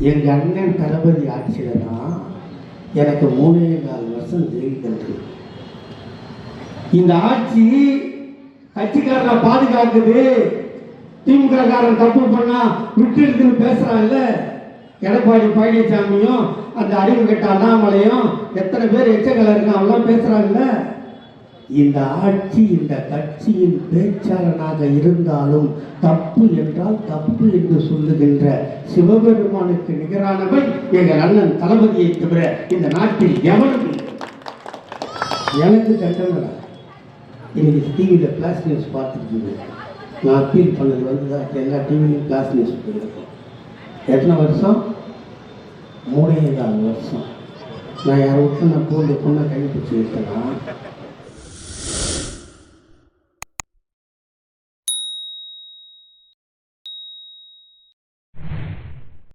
எங்கள் அண்ணன் தளபதி ஆட்சியில் தான் எனக்கு 3.25 வருஷம் ஜெயில் தண்டனை. இந்த ஆட்சி கட்சிக்காரனை பாதுகாக்குது. திமுக காரன் தப்பு பண்ணா விட்டு இருக்குன்னு பேசுறாங்கல்ல. எடப்பாடி பழனிசாமியும் அந்த அறிவு கட்ட அண்ணாமலையும் எத்தனை பேர் எச்சங்களை இருக்காங்கலாம் பேசுறாங்கல்ல. இந்த ஆட்சி இந்த கட்சியின் பேச்சாளனாக இருந்தாலும் தப்பு என்றால் தப்பு என்று சொல்லுகின்ற சிவபெருமானுக்கு நிகரானவன் எங்கள் அண்ணன் தளபதியை தவிர இந்த நாட்டில் எவனும் எனக்கு கட்டணம். இன்னைக்கு டிவியில் கிளாஸ் நியூஸ் பார்த்துருக்கீங்க. நான் அப்பீல் பண்ணது வந்துதான் எல்லா டிவிலையும் கிளாஸ் நியூஸ் போயிருக்கோம். எத்தனை வருஷம்? 3.25 வருஷம். நான் யார் விட்டு நான் பொண்ணை கைப்பிடிச்சு விட்டேன்னா